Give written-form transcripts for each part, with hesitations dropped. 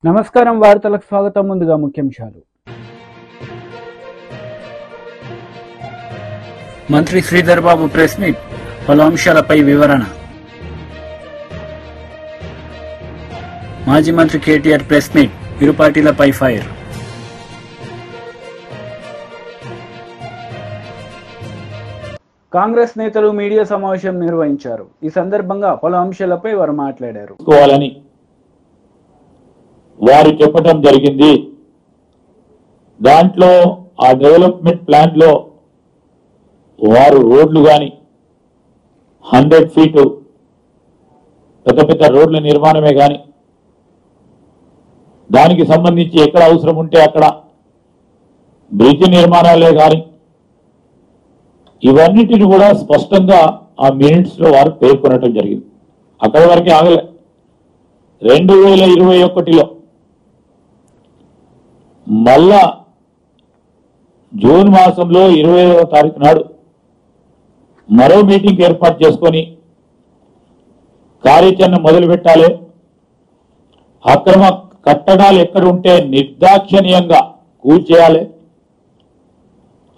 నమస్కారం వార్తలకు స్వాగతం. ముందుగా ముఖ్యాంశాలు. మంత్రి శ్రీధర్ బాబు ప్రెస్ మీట్, పలు అంశాలపై వివరణ. మాజీ మంత్రి కేటీఆర్ ప్రెస్ మీట్, ఇరు పార్టీలపై ఫైర్. కాంగ్రెస్ నేతలు మీడియా సమావేశం నిర్వహించారు. ఈ సందర్భంగా పలు అంశాలపై వారు మాట్లాడారు. వారు చెప్పడం జరిగింది. దాంట్లో ఆ డెవలప్మెంట్ ప్లాన్ లో వారు రోడ్లు కానీ 100 ఫీటు పెద్ద పెద్ద రోడ్ల నిర్మాణమే కానీ దానికి సంబంధించి ఎక్కడ అవసరం ఉంటే అక్కడ బ్రిడ్జ్ నిర్మాణాలే కానీ ఇవన్నిటిని కూడా స్పష్టంగా ఆ మినిట్స్ లో వారు పేర్కొనడం జరిగింది. అక్కడి వరకే ఆగలే. 2021లో మళ్ళా జూన్ మాసంలో 25వ తారీఖు నాడు మరో మీటింగ్ ఏర్పాటు చేసుకొని కార్యాచరణ మొదలు పెట్టాలి. అక్రమ కట్టడాలు ఎక్కడ ఉంటే నిర్దాక్షిణ్యంగా కూల్చేయాలి.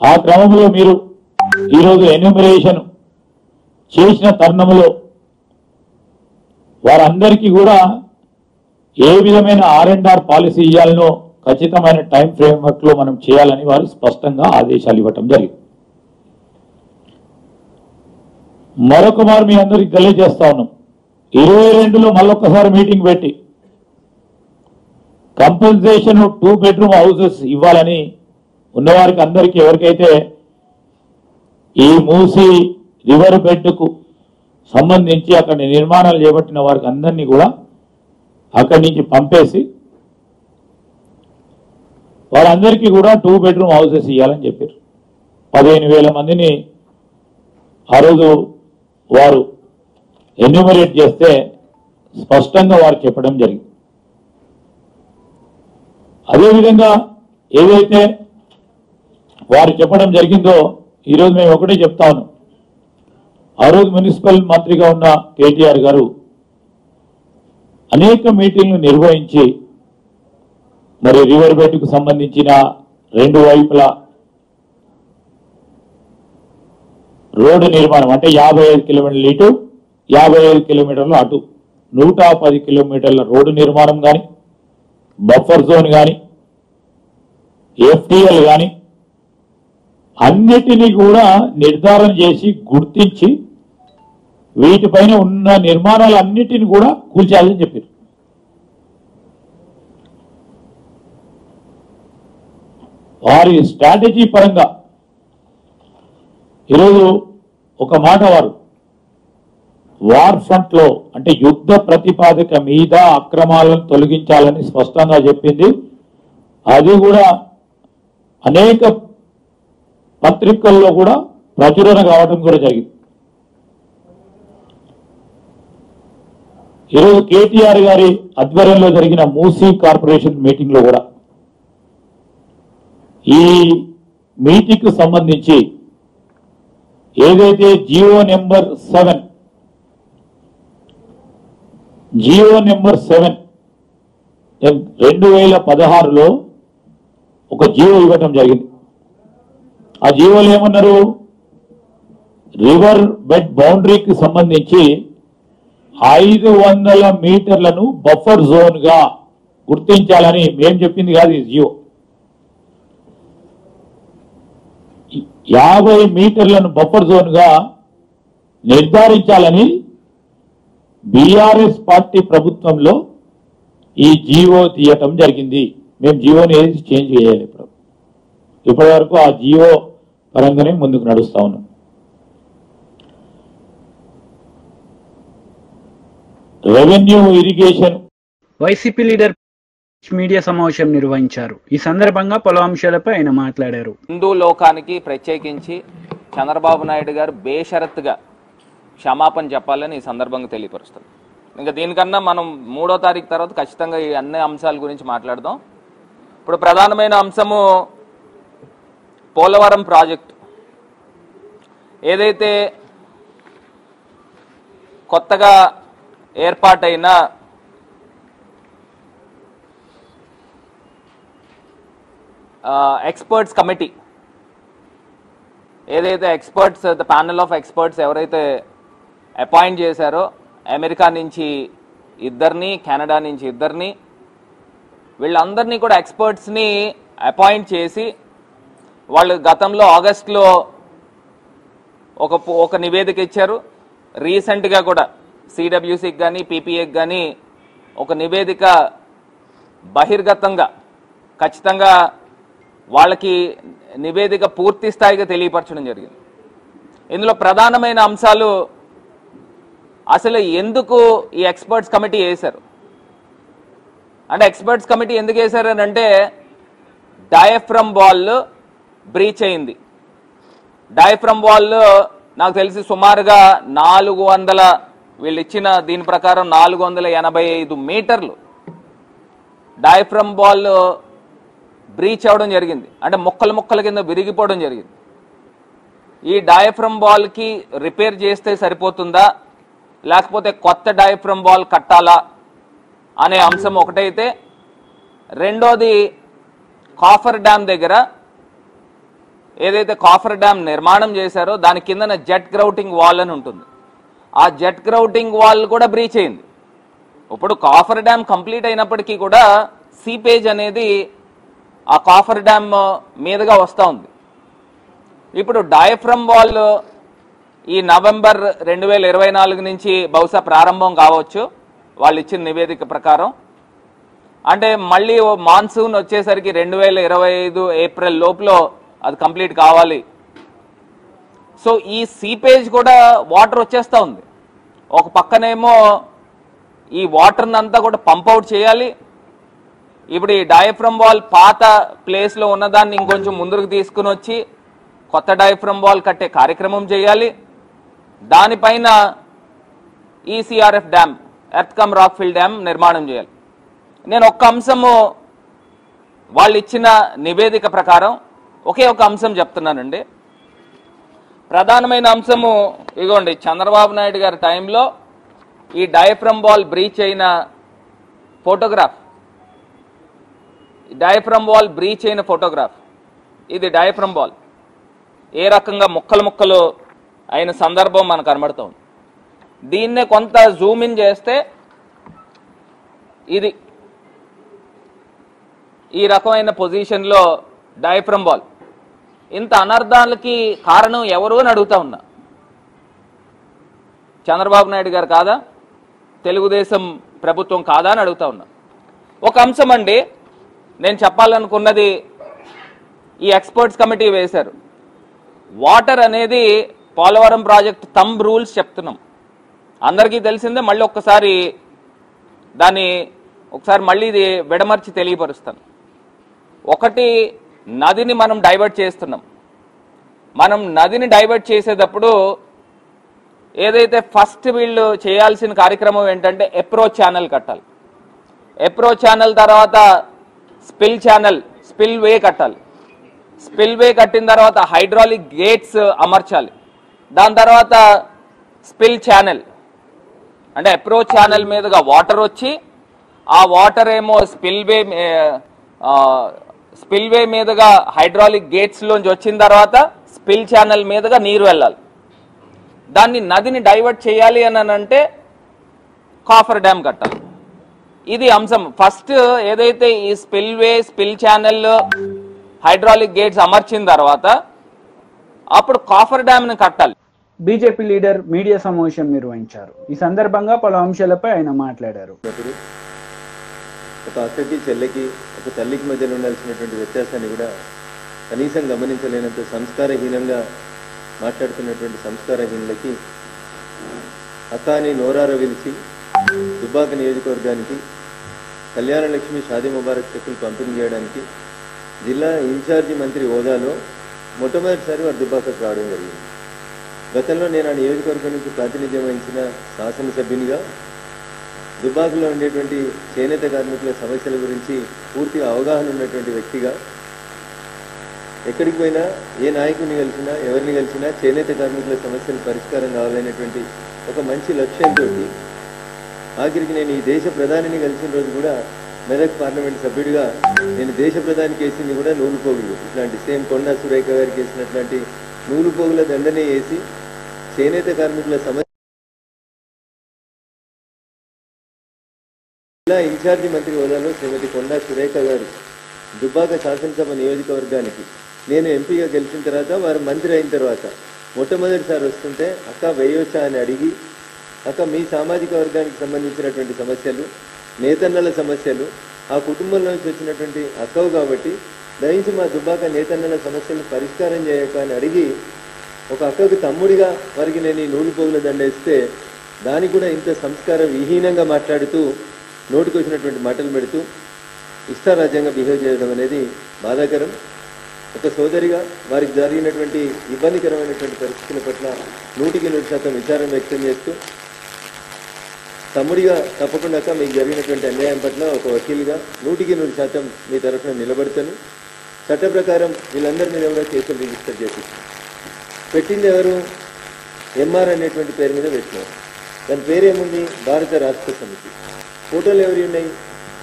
ఆ క్రమంలో మీరు ఈరోజు ఎన్యూమరేషన్ చేసిన తరుణంలో వారందరికీ కూడా ఏ విధమైన R&R పాలసీ ఇవ్వాలనో ఖచ్చితమైన టైం ఫ్రేమ్వర్క్ లో మనం చేయాలని వారు స్పష్టంగా ఆదేశాలు ఇవ్వటం జరిగింది. మరొక మారు మీ అందరికి తెలియజేస్తా ఉన్నాం. 22లో మళ్ళొక్కసారి మీటింగ్ పెట్టి కంపల్సేషన్ 2 బెడ్రూమ్ హౌసెస్ ఇవ్వాలని ఉన్నవారికి అందరికీ ఎవరికైతే ఈ మూసి రివర్ బెడ్ కు సంబంధించి అక్కడ నిర్మాణాలు చేపట్టిన వారికి అందరినీ కూడా అక్కడి నుంచి పంపేసి వారందరికీ కూడా 2 బెడ్రూమ్ హౌసెస్ ఇవ్వాలని చెప్పారు. 15,000 మందిని ఆ రోజు వారు ఎన్యూమరేట్ చేస్తే స్పష్టంగా వారు చెప్పడం జరిగింది. అదేవిధంగా ఏదైతే వారు చెప్పడం జరిగిందో ఈరోజు మేము ఒకటే చెప్తా ఉన్నాం. ఆ రోజు మున్సిపల్ మంత్రిగా ఉన్న కేటీఆర్ గారు అనేక మీటింగ్లు నిర్వహించి మరి రివర్ బెడ్ కు సంబంధించిన 2 వైపులా రోడ్డు నిర్మాణం అంటే 55 కిలోమీటర్లు ఇటు 55 కిలోమీటర్లు అటు 110 కిలోమీటర్ల రోడ్డు నిర్మాణం కానీ బఫర్ జోన్ కానీ FTL కానీ అన్నిటినీ కూడా నిర్ధారణ చేసి గుర్తించి వీటిపైన ఉన్న నిర్మాణాలన్నిటిని కూడా కూల్చేయాలని చెప్పారు. వారి స్ట్రాటజీ పరంగా ఈరోజు ఒక మాట వార్ ఫ్రంట్ లో అంటే యుద్ధ ప్రతిపాదిక మీద అక్రమాలను తొలగించాలని స్పష్టంగా చెప్పింది. అది కూడా అనేక పత్రికల్లో కూడా ప్రచురణ కావడం కూడా జరిగింది. ఈరోజు కేటీఆర్ గారి ఆధ్వర్యంలో జరిగిన మూసీ కార్పొరేషన్ మీటింగ్ లో కూడా ఈ మీటింగ్ కు సంబంధించి ఏదైతే జియో నెంబర్ 7 2016లో ఒక జియో ఇవ్వటం జరిగింది. ఆ జియోలో ఏమన్నారు, రివర్ బెడ్ బౌండరీకి సంబంధించి 500 మీటర్లను బఫర్ జోన్ గా గుర్తించాలని మేము చెప్పింది కాదు. ఈ జియో 50 మీటర్లను బఫర్ జోన్ గా నిర్ధారించాలని బీఆర్ఎస్ పార్టీ ప్రభుత్వంలో ఈ జియో తీయటం జరిగింది. మేము జియోని ఏది చేంజ్ చేయాలి. ఇప్పటి వరకు ఆ జియో పరంగానే ముందుకు నడుస్తా ఉన్నాం. Revenue irrigation YCP leader media సమావేశం నిర్వహించారు. ఈ సందర్భంగా పలు అంశాలపై ఆయన మాట్లాడారు. హిందూ లోకానికి ప్రత్యేకించి చంద్రబాబు నాయుడు గారు బేషరత్తుగా క్షమాపణ చెప్పాలని ఈ సందర్భంగా తెలియపరుస్తారు. ఇంకా దీనికన్నా మనం 3వ తారీఖు తర్వాత ఖచ్చితంగా ఈ అన్ని అంశాల గురించి మాట్లాడదాం. ఇప్పుడు ప్రధానమైన అంశము పోలవరం ప్రాజెక్టు. ఏదైతే కొత్తగా ఏర్పాటైన ఎక్స్పర్ట్స్ కమిటీ ఏదైతే experts the panel of experts ఎవరైతే అపాయింట్ చేశారో అమెరికా నుంచి ఇద్దరిని, కెనడా నుంచి ఇద్దరిని, వీళ్ళందరినీ కూడా ఎక్స్పర్ట్స్ని అపాయింట్ చేసి వాళ్ళు గతంలో ఆగస్టులో ఒక నివేదిక ఇచ్చారు. రీసెంట్గా కూడా సిడబ్ల్యూసికి కానీ పీపీఏకి కానీ ఒక నివేదిక బహిర్గతంగా ఖచ్చితంగా వాళ్ళకి నివేదిక పూర్తి స్థాయిగా తెలియపరచడం జరిగింది. ఇందులో ప్రధానమైన అంశాలు అసలు ఎందుకు ఈ ఎక్స్పర్ట్స్ కమిటీ వేశారు అంటే, ఎక్స్పర్ట్స్ కమిటీ ఎందుకు వేశారని అంటే డయాఫ్రమ్ వాల్ బ్రీచ్ అయింది. డయాఫ్రమ్ వాల్ నాకు తెలిసి సుమారుగా 400 వీళ్ళు ఇచ్చిన దీని ప్రకారం 485 మీటర్లు డయాఫ్రమ్ వాల్ బ్రీచ్ అవ్వడం జరిగింది. అంటే ముక్కల కింద విరిగిపోవడం జరిగింది. ఈ డయాఫ్రమ్ వాల్కి రిపేర్ చేస్తే సరిపోతుందా, లేకపోతే కొత్త డయాఫ్రమ్ వాల్ కట్టాలా అనే అంశం ఒకటైతే, రెండోది కాఫర్ డ్యామ్ దగ్గర ఏదైతే కాఫర్ డ్యామ్ నిర్మాణం చేశారో దాని కిందన జెట్ గ్రౌటింగ్ వాల్ అని ఉంటుంది. ఆ జెట్ గ్రౌటింగ్ వాల్ కూడా బ్రీచ్ అయింది. ఇప్పుడు కాఫర్ డ్యామ్ కంప్లీట్ అయినప్పటికీ కూడా సీపేజ్ అనేది ఆ కాఫర్ డ్యామ్ మీదుగా వస్తూ ఉంది. ఇప్పుడు డయాఫ్రమ్ వాల్ ఈ నవంబర్ 2024 నుంచి బహుశా ప్రారంభం కావచ్చు వాళ్ళు ఇచ్చిన నివేదిక ప్రకారం. అంటే మళ్ళీ మాన్సూన్ వచ్చేసరికి 2025 ఏప్రిల్ లోపల అది కంప్లీట్ కావాలి. సో ఈ సీపేజ్ కూడా వాటర్ వచ్చేస్తూ ఉంది. ఒక పక్కనేమో ఈ వాటర్ని అంతా కూడా పంప్ అవుట్ చేయాలి. ఇప్పుడు ఈ డయాఫ్రమ్ వాల్ పాత ప్లేస్లో ఉన్నదాన్ని ఇంకొంచెం ముందుకు తీసుకుని వచ్చి కొత్త డయాఫ్రమ్ వాల్ కట్టే కార్యక్రమం చేయాలి. దానిపైన ECRF dam, earth cum rock fill dam నిర్మాణం చేయాలి. నేను ఒక్క అంశము వాళ్ళు ఇచ్చిన నివేదిక ప్రకారం ఒకే ఒక అంశం చెప్తున్నానండి. ప్రధానమైన అంశము ఇగోండి, చంద్రబాబు నాయుడు గారి టైంలో ఈ డయాఫ్రమ్ వాల్ బ్రీచ్ అయిన ఫోటోగ్రాఫ్, డయాఫ్రమ్ వాల్ బ్రీచ్ అయిన ఫోటోగ్రాఫ్. ఇది డయాఫ్రమ్ వాల్ ఏ రకంగా ముక్కలు అయిన సందర్భం మనకు కనబడుతుంది. దీన్నే కొంత జూమ్ ఇన్ చేస్తే ఇది ఈ రకమైన పొజిషన్లో డయాఫ్రమ్ వాల్. ఇంత అనర్థాలకి కారణం ఎవరు అని అడుగుతా ఉన్నా. చంద్రబాబు నాయుడు గారు కాదా, తెలుగుదేశం ప్రభుత్వం కాదా అని అడుగుతా ఉన్నా. ఒక అంశం అండి నేను చెప్పాలనుకున్నది, ఈ ఎక్స్పర్ట్స్ కమిటీ వేశారు. వాటర్ అనేది పోలవరం ప్రాజెక్ట్ థంబ్ రూల్స్ చెప్తున్నాం, అందరికీ తెలిసిందే. మళ్ళీ ఒకసారి మళ్ళీ ఇది విడమర్చి తెలియపరుస్తాను. ఒకటి, నదిని మనం డైవర్ట్ చేస్తున్నాం. మనం నదిని డైవర్ట్ చేసేటప్పుడు ఏదైతే ఫస్ట్ వీళ్ళు చేయాల్సిన కార్యక్రమం ఏంటంటే అప్రోచ్ ఛానల్ కట్టాలి. అప్రోచ్ ఛానల్ తర్వాత స్పిల్ వే కట్టాలి. స్పిల్ వే కట్టిన తర్వాత హైడ్రాలిక్ గేట్స్ అమర్చాలి. దాని తర్వాత స్పిల్ ఛానల్ అంటే అప్రోచ్ ఛానల్ మీదుగా వాటర్ వచ్చి ఆ వాటర్ ఏమో స్పిల్ వే మీదుగా హైడ్రాలిక్ గేట్స్ లోంచి వచ్చిన తర్వాత స్పిల్ ఛానల్ మీదుగా నీరు వెళ్ళాలి. దాన్ని నదిని డైవర్ట్ చేయాలి అని అంటే కాఫర్ డ్యామ్ కట్టాలి. ఇది అంశం. ఫస్ట్ ఏదైతే ఈ స్పిల్ ఛానల్ హైడ్రాలిక్ గేట్స్ అమర్చిన తర్వాత అప్పుడు కాఫర్ డ్యామ్ ని కట్టాలి. బీజేపీ లీడర్ మీడియా సమావేశం నిర్వహించారు. ఈ సందర్భంగా పలు అంశాలపై ఆయన మాట్లాడారు. ఒక అక్కకి చెల్లెకి, ఒక తల్లికి మధ్యలో ఉండాల్సినటువంటి వ్యత్యాసాన్ని కూడా కనీసం గమనించలేనంత సంస్కారహీనంగా మాట్లాడుతున్నటువంటి సంస్కారహీనులకి అక్క అని నోరార పిలిచి దుబ్బాక నియోజకవర్గానికి కళ్యాణ లక్ష్మి షాదీ ముబారక్ చెక్కులు పంపిణీ చేయడానికి జిల్లా ఇన్ఛార్జి మంత్రి హోదాలో మొట్టమొదటిసారి వారు దుబ్బాకకు రావడం జరిగింది. గతంలో నేను ఆ నియోజకవర్గం నుంచి ప్రాతినిధ్యం వహించిన శాసనసభ్యునిగా దుబ్బాకలో ఉండేటువంటి చేనేత కార్మికుల సమస్యల గురించి పూర్తిగా అవగాహన ఉన్నటువంటి వ్యక్తిగా ఎక్కడికి పోయినా ఏ నాయకుడిని కలిసినా ఎవరిని కలిసినా చేనేత కార్మికుల సమస్యలు పరిష్కారం కావాలనేటువంటి ఒక మంచి లక్ష్యంతో ఆఖరికి నేను ఈ దేశ ప్రధానిని కలిసిన రోజు కూడా మెదక్ పార్లమెంట్ సభ్యుడిగా నేను దేశ ప్రధాని కేసుని కూడా నూలుపోగులు ఇట్లాంటి సేమ్ కొండా సురేఖ గారికి వేసినట్లాంటి నూలుపోగుల దండనే వేసి చేనేత కార్మికుల సమస్య జిల్లా ఇన్ఛార్జి మంత్రి హోదాలో శ్రీమతి కొండా సురేఖ గారు దుబ్బాక శాసనసభ నియోజకవర్గానికి నేను ఎంపీగా గెలిచిన తర్వాత వారు మంత్రి అయిన తర్వాత మొట్టమొదటిసారి వస్తుంటే అక్క వేయొచ్చా అని అడిగి అక్క మీ సామాజిక వర్గానికి సంబంధించినటువంటి సమస్యలు నేతన్నల సమస్యలు ఆ కుటుంబంలో నుంచి వచ్చినటువంటి అక్కవు కాబట్టి దయించి మా దుబ్బాక నేతన్నల సమస్యలు పరిష్కారం చేయక అని అడిగి ఒక అక్కకు తమ్ముడిగా వారికి నేను ఈ నూలు పోగుల దండేస్తే దానికి కూడా ఇంత సంస్కార విహీనంగా మాట్లాడుతూ నోటికి వచ్చినటువంటి మాటలు పెడుతూ ఇష్టారాజ్యంగా బిహేవ్ చేయడం అనేది బాధాకరం. ఒక సోదరిగా వారికి జరిగినటువంటి ఇబ్బందికరమైనటువంటి పరిస్థితుల పట్ల 100% విచారం వ్యక్తం చేస్తూ తమ్ముడిగా తప్పకుండా మీకు జరిగినటువంటి అన్యాయం పట్ల ఒక వకీలుగా 100% మీ తరఫున నిలబడతాను. చట్ట ప్రకారం వీళ్ళందరి మీద కూడా కేసులు రిజిస్టర్ చేసి పెట్టింది ఎవరు? ఎంఆర్ అనేటువంటి పేరు మీద పెట్టినారు. దాని పేరేముంది? భారత రాష్ట్ర సమితి. ఫోటోలు ఎవరి ఉన్నాయి?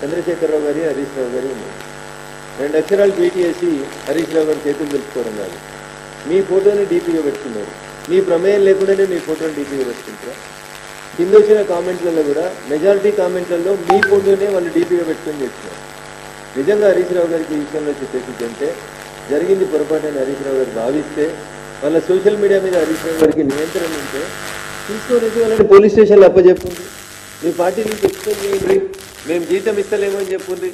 చంద్రశేఖరరావు గారి, హరీష్ రావు గారి ఉన్నాయి. 2 అక్షరాలు ట్వీట్ చేసి హరీష్ రావు గారి చేతులు తెలుసుకోవడం కాదు. మీ ఫోటోని డీపీగా పెట్టుకున్నారు. మీ ప్రమేయం లేకుండానే మీ ఫోటోని డీపీగా పెట్టుకుంటారా? కింద వచ్చిన కామెంట్లలో కూడా మెజారిటీ కామెంట్లలో మీ ఫోటోనే వాళ్ళు డీపీగా పెట్టుకొని చేస్తున్నారు. నిజంగా హరీష్ రావు గారికి ఈ విషయంలో చెప్పేసి అంటే జరిగింది పొరపాటుని హరీష్ రావు గారు భావిస్తే వాళ్ళ సోషల్ మీడియా మీద హరీష్ రావు గారికి నియంత్రణ ఉంటే తీసుకొని వాళ్ళని పోలీస్ స్టేషన్లో అప్పచెప్పుంది. మీ పార్టీ నుంచి ఎక్స్ప్లెయిన్ చేయండి, మేము జీతం ఇస్తలేమో అని చెప్పుండ్రి.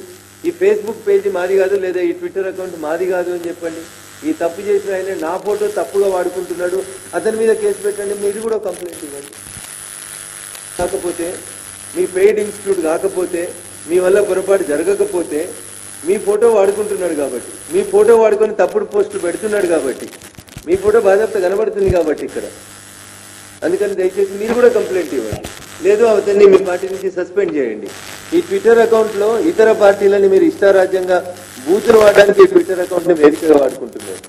ఈ ఫేస్బుక్ పేజీ మాది కాదు, లేదా ఈ ట్విట్టర్ అకౌంట్ మాది కాదు అని చెప్పండి. ఈ తప్పు చేసిన ఆయన నా ఫోటో తప్పుగా వాడుకుంటున్నాడు, అతని మీద కేసు పెట్టండి, మీరు కూడా కంప్లైంట్ ఇవ్వండి. కాకపోతే మీ పెయిడ్ ఇన్స్టిట్యూట్ కాకపోతే, మీ వల్ల పొరపాటు జరగకపోతే, మీ ఫోటో వాడుకుంటున్నాడు కాబట్టి, మీ ఫోటో వాడుకొని తప్పుడు పోస్టులు పెడుతున్నాడు కాబట్టి, మీ ఫోటో బాధ్యత కనబడుతుంది కాబట్టి ఇక్కడ, అందుకని దయచేసి మీరు కూడా కంప్లైంట్ ఇవ్వండి. లేదు అతన్ని మీ పార్టీ నుంచి సస్పెండ్ చేయండి. ఈ ట్విట్టర్ అకౌంట్లో ఇతర పార్టీలని మీరు ఇష్టారాజ్యంగా బూతులు వాడడానికి ఈ ట్విట్టర్ అకౌంట్ని వేదికగా వాడుకుంటున్నారు.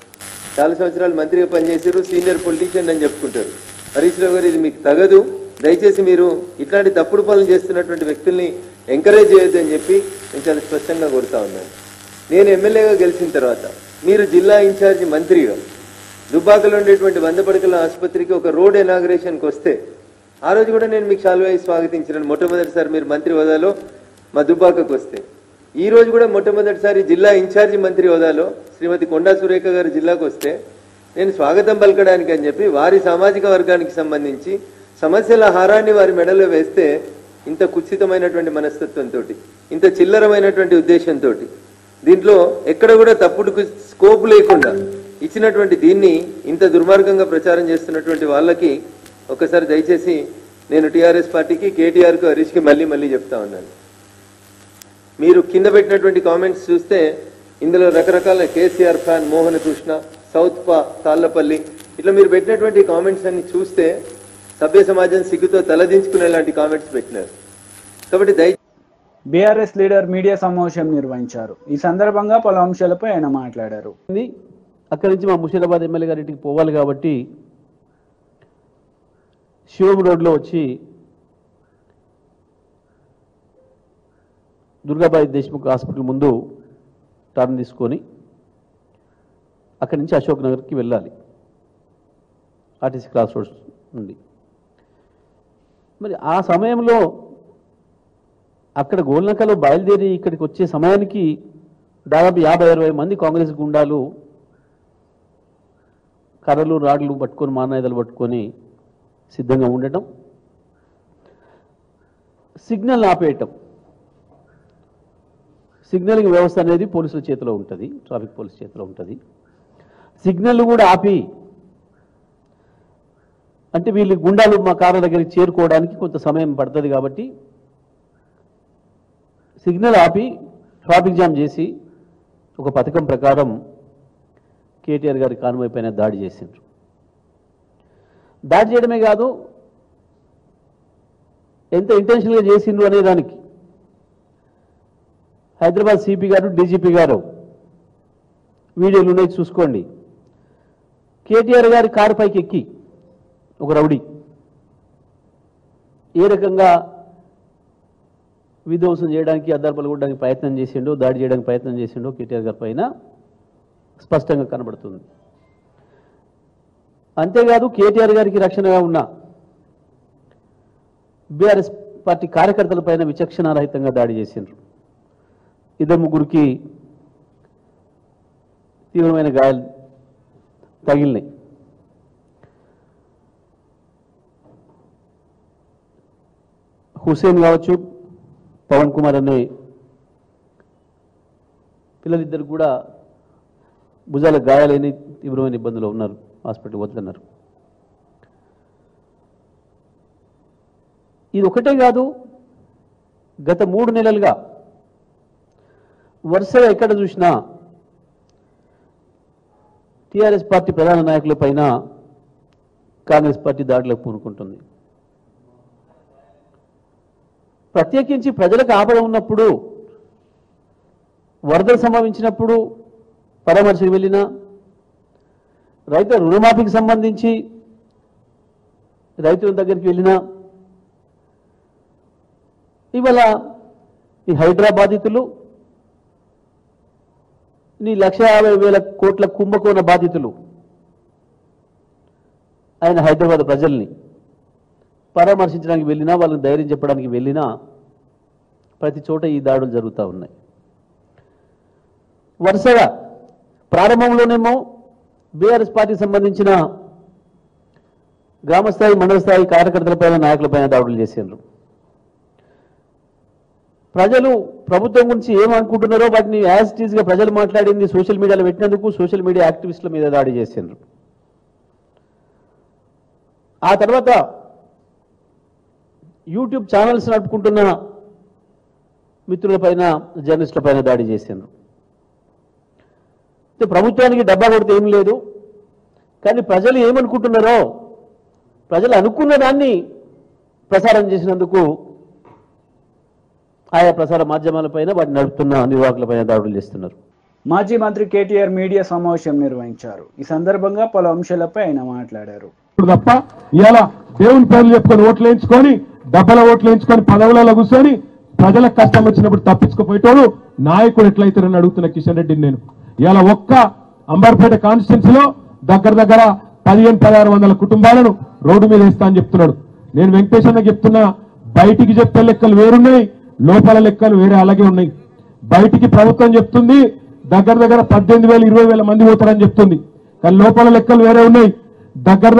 చాలా సంవత్సరాలు మంత్రిగా పనిచేశారు, సీనియర్ పొలిటీషియన్ అని చెప్పుకుంటారు. హరీష్ రావు గారు ఇది మీకు తగదు, దయచేసి మీరు ఇట్లాంటి తప్పుడు పనులు చేస్తున్నటువంటి వ్యక్తుల్ని ఎంకరేజ్ చేయొద్దు అని చెప్పి నేను చాలా స్పష్టంగా కోరుతా ఉన్నాను. నేను ఎమ్మెల్యేగా గెలిచిన తర్వాత మీరు జిల్లా ఇన్ఛార్జి మంత్రిగా దుబ్బాకలో ఉండేటువంటి 100 పడకల ఆసుపత్రికి ఒక రోడ్ ఇనాగ్రేషన్కి వస్తే ఆ రోజు కూడా నేను మీకు శాలువా స్వాగతించినాను. మొట్టమొదటిసారి మీరు మంత్రి హోదాలో మా దుబ్బాకకు వస్తే, ఈ రోజు కూడా మొట్టమొదటిసారి జిల్లా ఇన్ఛార్జి మంత్రి హోదాలో శ్రీమతి కొండా సురేఖ గారు జిల్లాకు వస్తే నేను స్వాగతం పలకడానికి అని చెప్పి వారి సామాజిక వర్గానికి సంబంధించి సమస్యల హారాన్ని వారి మెడలో వేస్తే ఇంత కుత్సితమైనటువంటి మనస్తత్వంతో, ఇంత చిల్లరమైనటువంటి ఉద్దేశంతో, దీంట్లో ఎక్కడ కూడా తప్పుడు స్కోప్ లేకుండా ఇచ్చినటువంటి దీన్ని ఇంత దుర్మార్గంగా ప్రచారం చేస్తున్నటువంటి వాళ్ళకి ఒకసారి దయచేసి నేను టీఆర్ఎస్ పార్టీకి, కేటీఆర్కు, హరీష్కి మళ్ళీ చెప్తా ఉన్నాను. మీరు కింద పెట్టినటువంటి కామెంట్స్ చూస్తే ఇందులో రకరకాల కేసీఆర్ ఫ్యాన్, మోహన కృష్ణ, సౌత్ పా, తాళ్లపల్లి, ఇట్లా మీరు పెట్టినటువంటి కామెంట్స్ అన్ని చూస్తే సభ్య సమాజం సిగ్గుతో తలదించుకునేలాంటి కామెంట్స్ పెట్టినారు. కాబట్టి బీఆర్ఎస్ లీడర్ మీడియా సమావేశం నిర్వహించారు. ఈ సందర్భంగా పలు అంశాలపై ఆయన మాట్లాడారు. అక్కడి నుంచి మా ముషీరాబాద్ ఎమ్మెల్యే గారింటికి పోవాలి కాబట్టి శివం రోడ్లో వచ్చి దుర్గాబాయి దేశ్ముఖ్ హాస్పిటల్ ముందు టర్న్ తీసుకొని అక్కడి నుంచి అశోక్ నగర్కి వెళ్ళాలి, ఆర్టీసీ క్రాస్ రోడ్స్ నుండి. మరి ఆ సమయంలో అక్కడ గోల్నకలో బయలుదేరి ఇక్కడికి వచ్చే సమయానికి దాదాపు 50-60 మంది కాంగ్రెస్ గుండాలు కర్రలు, రాడ్లు పట్టుకొని, మానాయుధాలు పట్టుకొని సిద్ధంగా ఉండటం, సిగ్నల్ ఆపేయటం. సిగ్నలింగ్ వ్యవస్థ అనేది పోలీసుల చేతిలో ఉంటుంది, ట్రాఫిక్ పోలీస్ చేతిలో ఉంటుంది. సిగ్నల్ కూడా ఆపి, అంటే వీళ్ళు గుండాలు మా కార్ల దగ్గరికి చేరుకోవడానికి కొంత సమయం పడుతుంది కాబట్టి సిగ్నల్ ఆపి ట్రాఫిక్ జామ్ చేసి ఒక పథకం ప్రకారం కేటీఆర్ గారి కాన్వాయ్ పైన దాడి చేసిండ్రు. దాడి చేయడమే కాదు, ఎంత ఇంటెన్షన్గా చేసిండ్రు అనే దానికి హైదరాబాద్ సిపి గారు, డీజీపీ గారు వీడియోలు ఉన్నాయి, చూసుకోండి. కేటీఆర్ గారి కారు పైకి ఎక్కి ఒక రౌడీ ఏ రకంగా విధ్వంసం చేయడానికి అద్దాలు కొట్టడానికి ప్రయత్నం చేసిండో, దాడి చేయడానికి ప్రయత్నం చేసిండో కేటీఆర్ గారి పైన స్పష్టంగా కనబడుతుంది. అంతేకాదు కేటీఆర్ గారికి రక్షణగా ఉన్న బీఆర్ఎస్ పార్టీ కార్యకర్తల పైన విచక్షణారహితంగా దాడి చేసిండ్రు. ఇద్దరు ముగ్గురికి తీవ్రమైన గాయాలు తగిలినాయి. హుసేన్ కావచ్చు, పవన్ కుమార్ అనే పిల్లలిద్దరు కూడా భుజాల గాయాలైన తీవ్రమైన ఇబ్బందులు ఉన్నారు, హాస్పిటల్ వద్దన్నారు. ఇది ఒకటే కాదు, గత 3 నెలలుగా వరుసగా ఎక్కడ చూసినా టీఆర్ఎస్ పార్టీ ప్రధాన నాయకుల పైన కాంగ్రెస్ పార్టీ దాడులకు పూనుకుంటుంది. ప్రత్యేకించి ప్రజలకు ఆపద ఉన్నప్పుడు, వరదలు సంభవించినప్పుడు పరామర్శకు వెళ్ళినా, రైతుల రుణమాఫీకి సంబంధించి రైతుల దగ్గరికి వెళ్ళినా, ఇవాళ ఈ హైడ్రా బాధితులు, నీ 1,50,000 కోట్ల కుంభకోణ బాధితులు ఆయన హైదరాబాద్ ప్రజల్ని పరామర్శించడానికి వెళ్ళినా, వాళ్ళని ధైర్యం చెప్పడానికి వెళ్ళినా ప్రతి చోట ఈ దాడులు జరుగుతూ ఉన్నాయి. వరుసగా ప్రారంభంలోనేమో బీఆర్ఎస్ పార్టీకి సంబంధించిన గ్రామస్థాయి, మండల స్థాయి కార్యకర్తలపైన, నాయకులపైన దాడులు చేసిండ్రు. ప్రజలు ప్రభుత్వం గురించి ఏమనుకుంటున్నారో వాటిని యాజ్ ఇట్ ఈజ్గా ప్రజలు మాట్లాడింది సోషల్ మీడియాలో పెట్టినందుకు సోషల్ మీడియా యాక్టివిస్టుల మీద దాడి చేసిండ్రు. ఆ తర్వాత యూట్యూబ్ ఛానల్స్ నడుపుకుంటున్న మిత్రులపైన, జర్నలిస్టులపైన దాడి చేసిండ్రు. ప్రభుత్వానికి డబ్బా కొడితే ఏం లేదు, కానీ ప్రజలు ఏమనుకుంటున్నారో, ప్రజలు అనుకున్న దాన్ని ప్రసారం చేసినందుకు ఆయా ప్రసార మాధ్యమాలపైన వాటిని నడుపుతున్న నిర్వాహకులపైన దాడులు చేస్తున్నారు. మాజీ మంత్రి కేటీఆర్ మీడియా సమావేశం నిర్వహించారు. ఈ సందర్భంగా పలు అంశాలపై ఆయన మాట్లాడారు. తప్ప ఇవాళ దేవుని పేర్లు చెప్పుకొని ఓట్లు వేయించుకొని, డబ్బల ఓట్లు వేయించుకొని పదవులలో కూర్చొని ప్రజలకు కష్టం వచ్చినప్పుడు తప్పించుకుపోయేటోడు నాయకుడు ఎట్లయితారని అడుగుతున్న కిషన్ రెడ్డిని నేను. ఇవాళ ఒక్క అంబర్పేట కాన్స్టిట్యున్సీలో దగ్గర 1500-1600 కుటుంబాలను రోడ్డు మీద వేస్తా అని చెప్తున్నాడు. నేను వెంకటేశ్వర చెప్తున్నా, బయటికి చెప్పే లెక్కలు వేరున్నాయి, లోపల లెక్కలు వేరే అలాగే ఉన్నాయి. బయటికి ప్రభుత్వం చెప్తుంది దగ్గర 18,000-20,000 మంది పోతారని చెప్తుంది, కానీ లోపల లెక్కలు వేరే ఉన్నాయి. దగ్గర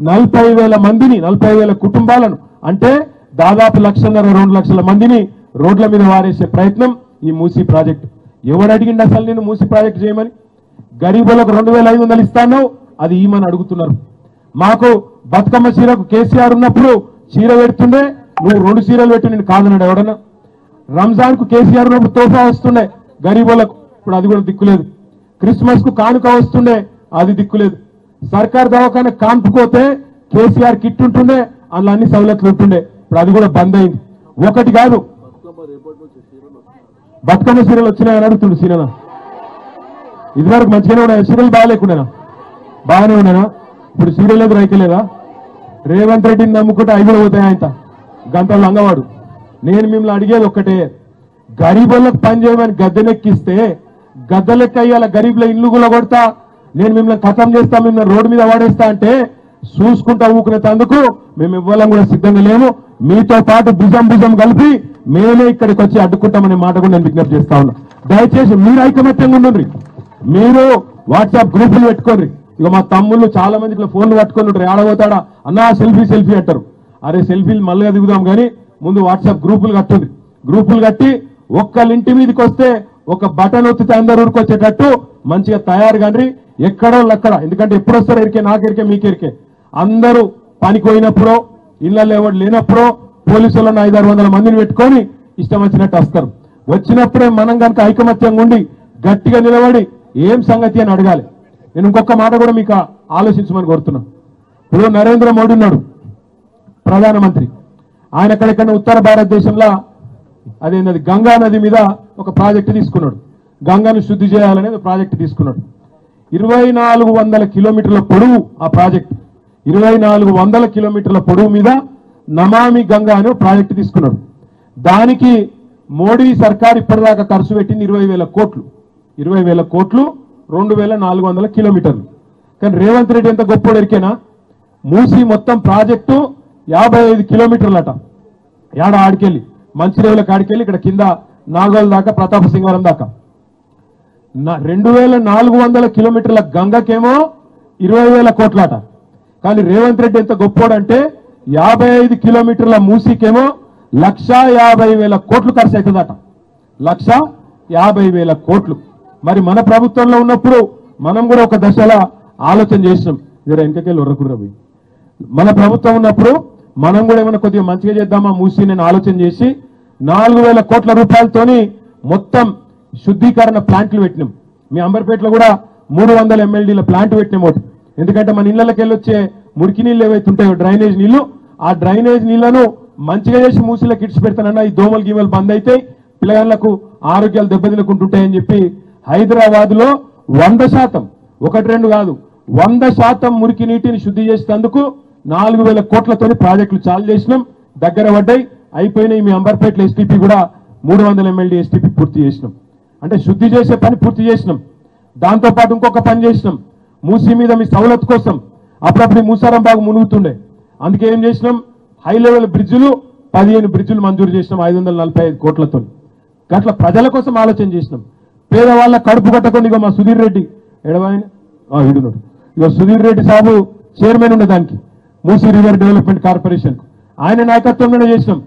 40,000 మందిని, 40,000 కుటుంబాలను, అంటే దాదాపు 1,50,000-2 లక్షల మందిని రోడ్ల మీద వారేసే ప్రయత్నం ఈ మూసీ ప్రాజెక్టు. ఎవడు అడిగిండి అసలు నేను మూసీ ప్రాజెక్టు చేయమని? గరీబులకు 2,500 ఇస్తాను, అది ఈమని అడుగుతున్నారు. మాకు బతుకమ్మ చీరకు కేసీఆర్ ఉన్నప్పుడు చీర పెడుతుండే, నువ్వు 2 చీరలు పెట్టి నేను కాదన్నాడు ఎవడన్నా? రంజాన్ కు కేసీఆర్ ఉన్నప్పుడు తోఫా వస్తుండే గరీబులకు, ఇప్పుడు అది కూడా దిక్కులేదు. క్రిస్మస్ కు కానుక వస్తుండే, అది దిక్కులేదు. సర్కార్ దవాఖాన కాన్పుకోతే కేసీఆర్ కిట్ ఉంటుండే, అందులో అన్ని సౌలతులు ఉంటుండే, ఇప్పుడు అది కూడా బంద్ అయింది. ఒకటి కాదు, బతుకమ్మ చీరలు వచ్చినాయని అడుగుతుండు సీనన్న. ఇదివరకు మంచిగానే ఉన్నాయి చీరలు, బాగాలేకుండా బాగానే ఉన్నానా? ఇప్పుడు సీరియల్ లేదు, రైతులేదా? రేవంత్ రెడ్డిని నమ్ముకుంటే 5 పోతాయి ఆయన గంటలు అంగవాడు. నేను మిమ్మల్ని అడిగేది ఒక్కటే, గరీబులకు పని చేయమని గద్దెనెక్కిస్తే గద్దెలెక్క అయ్యాల గరీబుల ఇల్లు కూడా కొడతా, నేను మిమ్మల్ని ఖతం చేస్తా, మిమ్మల్ని రోడ్డు మీద వాడేస్తా అంటే చూసుకుంటా ఊకునేందుకు మేము ఇవ్వాలని కూడా సిద్ధంగా లేము. మీతో పాటు భుజం కలిపి మేమే ఇక్కడికి వచ్చి అడ్డుకుంటామనే మాట కూడా నేను విజ్ఞప్తి చేస్తా ఉన్నా. దయచేసి మీరు ఐకమత్యంగా ఉండండి. మీరు వాట్సాప్ గ్రూపులు పెట్టుకోండి. ఇక మా తమ్ముళ్ళు చాలా మంది ఇట్లా ఫోన్లు పట్టుకొని ఉంటారు, ఆడబోతాడా అన్నా సెల్ఫీ అంటారు. అరే సెల్ఫీలు మళ్ళీ దిగుదాం కానీ ముందు వాట్సాప్ గ్రూపులు కట్టండి. గ్రూపులు కట్టి ఒక్కళ్ళింటి మీదకి వస్తే ఒక బటన్ ఒత్తితే అందరు ఊరుకొచ్చేటట్టు మంచిగా తయారు కానీ ఎక్కడో అక్కడ. ఎందుకంటే ఎప్పుడు వస్తారో ఎరికే, నాకెరికే, మీకెరికే. అందరూ పనికి పోయినప్పుడు, ఇళ్లలో ఎవరు లేనప్పుడు పోలీసులను 500-600 మందిని పెట్టుకొని ఇష్టం వచ్చినట్టు వస్తారు. వచ్చినప్పుడే మనం కనుక ఐకమత్యంగా ఉండి గట్టిగా నిలబడి ఏం సంగతి అని అడగాలి. నేను ఇంకొక మాట కూడా మీకు ఆలోచించమని కోరుతున్నాను. ఇప్పుడు నరేంద్ర మోడీ ఉన్నాడు ప్రధానమంత్రి, ఆయన ఎక్కడెక్కడ ఉత్తర భారతదేశంలో అదేంటది గంగా నది మీద ఒక ప్రాజెక్టు తీసుకున్నాడు. గంగాను శుద్ధి చేయాలనేది ప్రాజెక్టు తీసుకున్నాడు. 2,400 కిలోమీటర్ల పొడవు ఆ ప్రాజెక్టు. 2,400 కిలోమీటర్ల పొడవు మీద నమామి గంగా అనే ప్రాజెక్టు తీసుకున్నాడు. దానికి మోడీ సర్కార్ ఇప్పటిదాకా ఖర్చు పెట్టింది 20,000 కోట్లు. 20,000 కోట్లు 2,400 కిలోమీటర్లు. కానీ రేవంత్ రెడ్డి ఎంత గొప్పోడు ఎరికేనా? మూసి మొత్తం ప్రాజెక్టు 55 కిలోమీటర్లట. ఏడ ఆడికెళ్ళి మంచిరేవుల కాడికెళ్ళి ఇక్కడ కింద నాగోల్ దాకా ప్రతాప సింగవరం దాకా 2,400 కిలోమీటర్ల గంగకేమో 20,000 కోట్లట. కానీ రేవంత్ రెడ్డి ఎంత గొప్పోడంటే 55 కిలోమీటర్ల మూసీకేమో 1,50,000 కోట్లు ఖర్చు అవుతుందట. 1,50,000 కోట్లు. మరి మన ప్రభుత్వంలో ఉన్నప్పుడు మనం కూడా ఒక దశలా ఆలోచన చేసినాం. జర వెనకకెళ్ళి ఉర్రకుర్రవి. మన ప్రభుత్వం ఉన్నప్పుడు మనం కూడా ఏమైనా కొద్దిగా మంచిగా చేద్దామా మూసి నేను ఆలోచన చేసి 4,000 కోట్ల రూపాయలతోని మొత్తం శుద్ధీకరణ ప్లాంట్లు పెట్టినాం. మీ అంబర్పేటలో కూడా 300 MLDల ప్లాంట్ పెట్టినాం ఒకటి. ఎందుకంటే మన ఇళ్లకి వెళ్ళొచ్చే మురికి నీళ్ళు ఏవైతే ఉంటాయో డ్రైనేజ్ నీళ్లు, ఆ డ్రైనేజ్ నీళ్లను మంచిగా చేసి మూసిలోకి ఇడిచి పెడతానన్నా ఈ దోమలు గీమలు బంద్ అవుతాయి, పిల్లగాళ్లకు ఆరోగ్యాలు దెబ్బతినకుంటుంటాయని చెప్పి హైదరాబాద్ లో 100%, 1-2 కాదు 100% మురికి నీటిని శుద్ధి చేసేందుకు 4,000 కోట్లతోని ప్రాజెక్టులు చాలు చేసినాం. దగ్గర పడ్డాయి, అయిపోయినాయి. మీ అంబర్పేటలో ఎస్టీపీ కూడా 300 MLD ఎస్టీపీ పూర్తి చేసినాం. అంటే శుద్ధి చేసే పని పూర్తి చేసినాం. దాంతోపాటు ఇంకొక పని చేసినాం. మూసీ మీద మీ సౌలత్ కోసం అప్పుడప్పుడు మూసారం బాగా మునుగుతుండే, అందుకే ఏం చేసినాం, హై లెవెల్ బ్రిడ్జులు 15 బ్రిడ్జులు మంజూరు చేసినాం 545 కోట్లతో. అట్లా ప్రజల కోసం ఆలోచన చేసినాం. పేదవాళ్ళ కడుపు కట్టకుండా ఇగో మా సుధీర్ రెడ్డి ఎడవాయన ఇడున్నాడు, ఇగో సుధీర్ రెడ్డి సాబు చైర్మన్ ఉండే దానికి మూసీ రివర్ డెవలప్మెంట్ కార్పొరేషన్, ఆయన నాయకత్వంలోనే చేసినాం.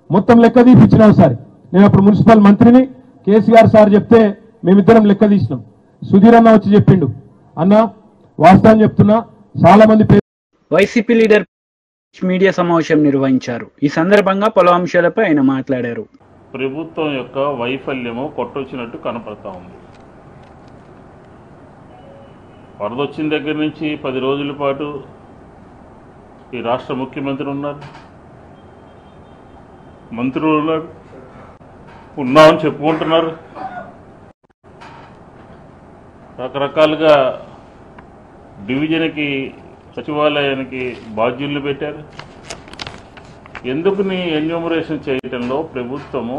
మొత్తం లెక్క తీపిచ్చినా ఒకసారి. నేను అప్పుడు మున్సిపల్ మంత్రిని, కేసీఆర్ సార్ చెప్తే మేమిద్దరం లెక్క తీసినాం. సుధీర్ అన్న వచ్చి చెప్పిండు, అన్న వాస్తవం చెప్తున్నా చాలా మంది. వైసీపీ లీడర్ మీడియా సమావేశం నిర్వహించారు. ఈ సందర్భంగా పలు అంశాలపై ఆయన మాట్లాడారు. ప్రభుత్వం యొక్క వైఫల్యము కొట్టొచ్చినట్టు కనపడతా ఉంది. వరద వచ్చిన దగ్గర నుంచి 10 రోజుల పాటు ఈ రాష్ట్ర ముఖ్యమంత్రి ఉన్నారు, మంత్రులు ఉన్నారు, ఉన్నామని చెప్పుకుంటున్నారు. రకరకాలుగా డివిజన్కి సచివాలయానికి బాధ్యులను పెట్టారు. ఎందుకుని ఎన్యూమరేషన్ చేయటంలో ప్రభుత్వము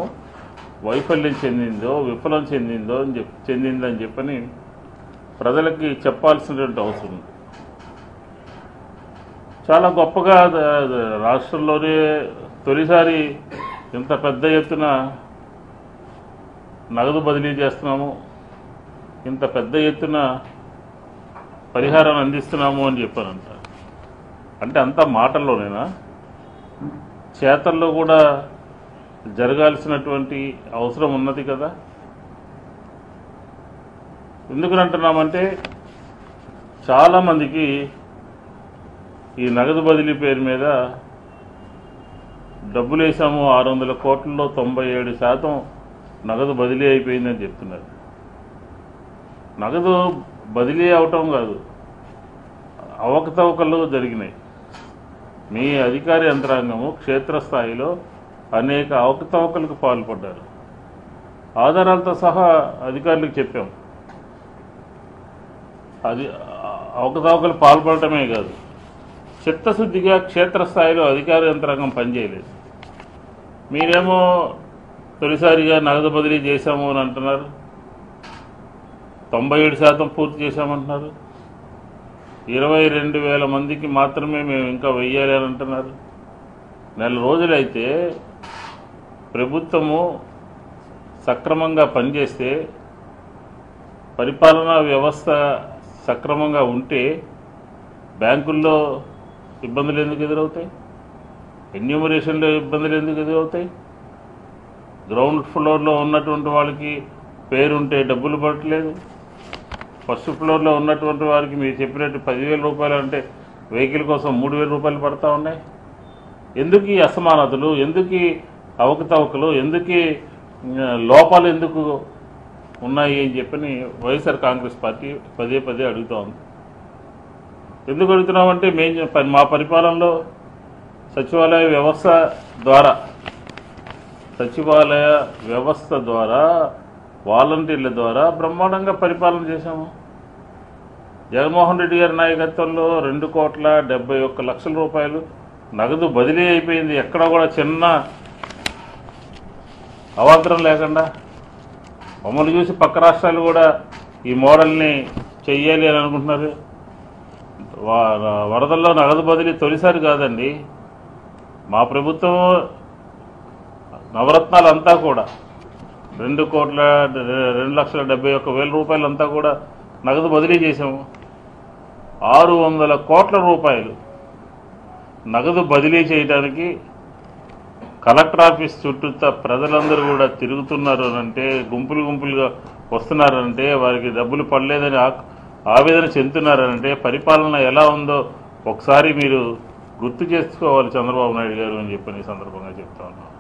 వైఫల్యం చెందిందో విఫలం చెందిందని చెప్పని ప్రజలకి చెప్పాల్సినటువంటి అవసరం ఉంది. చాలా గొప్పగా రాష్ట్రంలోనే తొలిసారి ఇంత పెద్ద ఎత్తున నగదు బదిలీ చేస్తున్నాము, ఇంత పెద్ద ఎత్తున పరిహారాన్ని అందిస్తున్నాము అని చెప్పారంట. అంటే అంతా మాటల్లోనేనా? చేతల్లో కూడా జరగాల్సినటువంటి అవసరం ఉన్నది కదా. ఎందుకంటున్నామంటే చాలామందికి ఈ నగదు బదిలీ పేరు మీద డబ్బులు వేసాము, 600 కోట్లలో 97% నగదు బదిలీ అయిపోయిందని చెప్తున్నారు. నగదు బదిలీ అవటం కాదు, అవకతవకలు జరిగినాయి. మీ అధికార యంత్రాంగము క్షేత్రస్థాయిలో అనేక అవకతవకలకు పాల్పడ్డారు. ఆధారాలతో సహా అధికారులకు చెప్పాం. అది అవకతవకలు పాల్పడటమే కాదు, చిత్తశుద్ధిగా క్షేత్రస్థాయిలో అధికార యంత్రాంగం పనిచేయలేదు. మీరేమో తొలిసారిగా నగదు బదిలీ చేశాము అని అంటున్నారు, 97% పూర్తి చేశామంటున్నారు. 22,000 మందికి మాత్రమే మేము ఇంకా వెయ్యాలి అని అంటున్నారు. నెల రోజులైతే ప్రభుత్వము సక్రమంగా పనిచేస్తే, పరిపాలనా వ్యవస్థ సక్రమంగా ఉంటే బ్యాంకుల్లో ఇబ్బందులు ఎందుకు ఎదురవుతాయి? ఎన్యూమరేషన్లో ఇబ్బందులు ఎందుకు ఎదురవుతాయి? గ్రౌండ్ ఫ్లోర్లో ఉన్నటువంటి వాళ్ళకి పేరుంటే డబ్బులు పడట్లేదు, ఫస్ట్ ఫ్లోర్లో ఉన్నటువంటి వారికి మీరు చెప్పినట్టు 10,000 రూపాయలు అంటే వెహికల్ కోసం 3,000 రూపాయలు పడతా ఉన్నాయి. ఎందుకు ఈ అసమానతలు, ఎందుకు ఈ అవకతవకలు, ఎందుకు లోపాలు ఎందుకు ఉన్నాయి అని చెప్పని వైఎస్ఆర్ కాంగ్రెస్ పార్టీ పదే పదే అడుగుతూ ఉంది. ఎందుకు అడుగుతున్నామంటే మా పరిపాలనలో సచివాలయ వ్యవస్థ ద్వారా వాలంటీర్ల ద్వారా బ్రహ్మాండంగా పరిపాలన చేశాము. జగన్మోహన్ రెడ్డి గారి నాయకత్వంలో 2,71,00,000 రూపాయలు నగదు బదిలీ అయిపోయింది. ఎక్కడ కూడా చిన్న అవాంతరం లేకుండా మమ్మల్ని చూసి పక్క రాష్ట్రాలు కూడా ఈ మోడల్ని చెయ్యాలి అని అనుకుంటున్నారు. వరదల్లో నగదు బదిలీ తొలిసారి కాదండి. మా ప్రభుత్వం నవరత్నాలు అంతా కూడా 2,71,70,000 రూపాయలంతా కూడా నగదు బదిలీ చేశాము. 600 కోట్ల రూపాయలు నగదు బదిలీ చేయడానికి కలెక్టర్ ఆఫీస్ చుట్టూ ప్రజలందరూ కూడా తిరుగుతున్నారు అంటే, గుంపులు గుంపులుగా వస్తున్నారంటే, వారికి డబ్బులు పడలేదని ఆవేదన చెందుతున్నారంటే పరిపాలన ఎలా ఉందో ఒకసారి మీరు గుర్తు చేసుకోవాలి చంద్రబాబు నాయుడు గారు అని చెప్పని ఈ సందర్భంగా చెప్తా ఉన్నాం.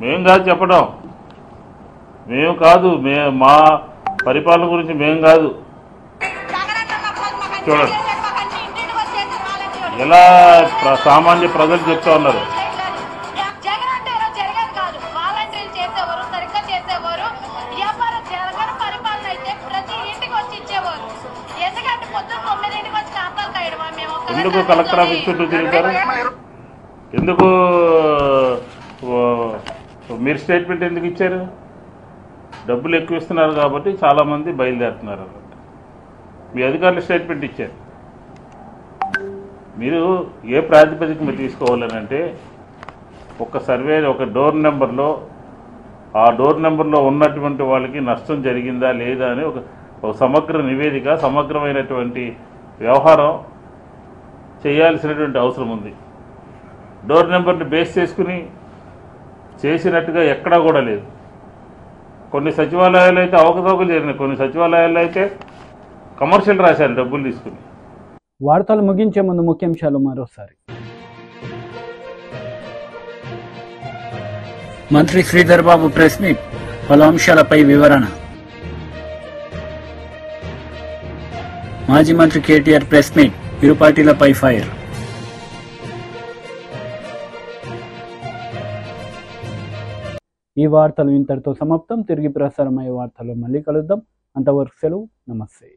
మేం కాదు చెప్పడం, మేము కాదు, మా పరిపాలన గురించి మేం కాదు. చూడండి ఎలా సామాన్య ప్రజలు చెప్తా ఉన్నారు. ఎందుకు కలెక్టర్ ఆఫీస్ చుట్టూ తిరుగుతారు? ఎందుకు మీరు స్టేట్మెంట్ ఎందుకు ఇచ్చారు? డబ్బులు ఎక్కువ ఇస్తున్నారు కాబట్టి చాలామంది బయలుదేరుతున్నారు అన్నమాట. మీ అధికారులు స్టేట్మెంట్ ఇచ్చారు. మీరు ఏ ప్రాతిపదిక మీరు తీసుకోవాలని అంటే, ఒక సర్వే, ఒక డోర్ నెంబర్లో, ఆ డోర్ నెంబర్లో ఉన్నటువంటి వాళ్ళకి నష్టం జరిగిందా లేదా అని ఒక సమగ్ర నివేదిక, సమగ్రమైనటువంటి వ్యవహారం చేయాల్సినటువంటి అవసరం ఉంది. డోర్ నెంబర్ని బేస్ చేసుకుని చేసినట్టుగా ఎక్కడా కూడా లేదు. కొన్ని సచివాలయాలు అయితే అవకతవకలు జరిగినాయి, కొన్ని సచివాలయాల్లో అయితే కమర్షియల్ రాశారు డబ్బులు తీసుకుని. వార్తలు ముగించే ముందు ముఖ్యాంశాలు మరోసారి. మంత్రి శ్రీధర్ బాబు ప్రెస్ మీట్, పలు అంశాలపై వివరణ. మాజీ మంత్రి కేటీఆర్ ప్రెస్ మీట్, ఇరు పార్టీలపై ఫైర్. ఈ వార్తలు ఇంతటితో సమాప్తం. తిరిగి ప్రసారమయ్యే వార్తలు మళ్ళీ కలుద్దాం. అంతవరకు సెలవు. నమస్తే.